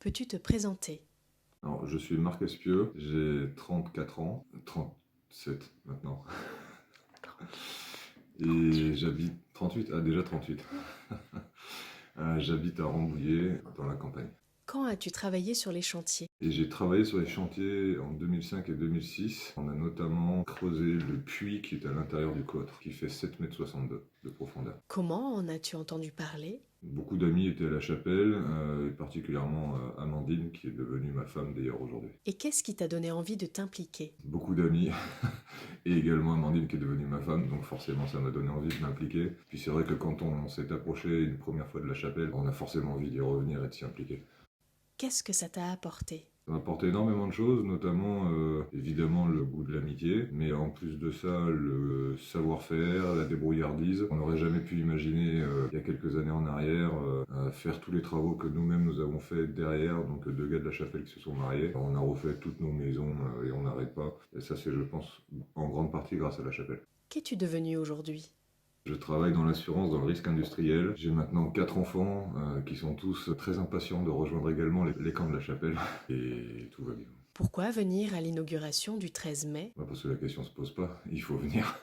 Peux-tu te présenter? Alors, je suis Marc Espieux, j'ai 34 ans, 37 maintenant, et 38. j'habite 38, ah déjà 38. J'habite à Rambouillet, dans la campagne. Quand as-tu travaillé sur les chantiers? Et j'ai travaillé sur les chantiers en 2005 et 2006. On a notamment creusé le puits qui est à l'intérieur du coffre, qui fait 7,62 m de profondeur. Comment en as-tu entendu parler? Beaucoup d'amis étaient à la chapelle, et particulièrement Amandine, qui est devenue ma femme d'ailleurs aujourd'hui. Et qu'est-ce qui t'a donné envie de t'impliquer? Beaucoup d'amis, et également Amandine qui est devenue ma femme, donc forcément ça m'a donné envie de m'impliquer. Puis c'est vrai que quand on s'est approché une première fois de la chapelle, on a forcément envie d'y revenir et de s'y impliquer. Qu'est-ce que ça t'a apporté? Ça m'a apporté énormément de choses, notamment évidemment le goût de l'amitié, mais en plus de ça, le savoir-faire, la débrouillardise. On n'aurait jamais pu imaginer il y a quelques années en arrière faire tous les travaux que nous-mêmes nous avons fait derrière, donc deux gars de la chapelle qui se sont mariés. On a refait toutes nos maisons et on n'arrête pas. Et ça c'est, je pense, en grande partie grâce à la chapelle. Qu'es-tu devenu aujourd'hui? Je travaille dans l'assurance, dans le risque industriel. J'ai maintenant 4 enfants qui sont tous très impatients de rejoindre également les camps de la chapelle. Et tout va bien. Pourquoi venir à l'inauguration du 13 mai? Bah, parce que la question se pose pas, il faut venir.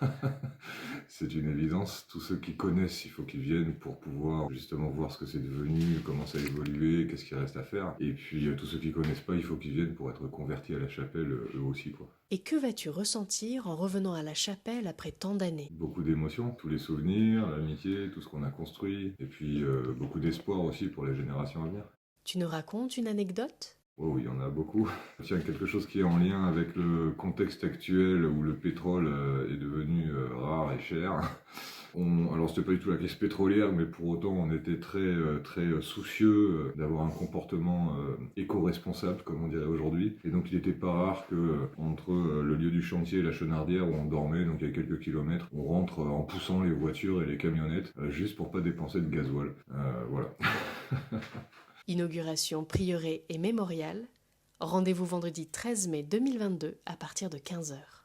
C'est une évidence. Tous ceux qui connaissent, il faut qu'ils viennent pour pouvoir justement voir ce que c'est devenu, comment ça a évolué, qu'est-ce qu'il reste à faire. Et puis tous ceux qui connaissent pas, il faut qu'ils viennent pour être convertis à la chapelle eux aussi, quoi. Et que vas-tu ressentir en revenant à la chapelle après tant d'années? Beaucoup d'émotions, tous les souvenirs, l'amitié, tout ce qu'on a construit. Et puis beaucoup d'espoir aussi pour les générations à venir. Tu nous racontes une anecdote? Oh oui, il y en a beaucoup. Tiens, quelque chose qui est en lien avec le contexte actuel où le pétrole est devenu rare et cher. Alors c'était pas du tout la crise pétrolière, mais pour autant on était très soucieux d'avoir un comportement éco-responsable, comme on dirait aujourd'hui. Et donc il n'était pas rare que entre le lieu du chantier et la chenardière où on dormait, donc il y a quelques kilomètres, on rentre en poussant les voitures et les camionnettes juste pour pas dépenser de gasoil. Voilà. Inauguration, prieuré et mémorial. Rendez-vous vendredi 13 mai 2022 à partir de 15 h.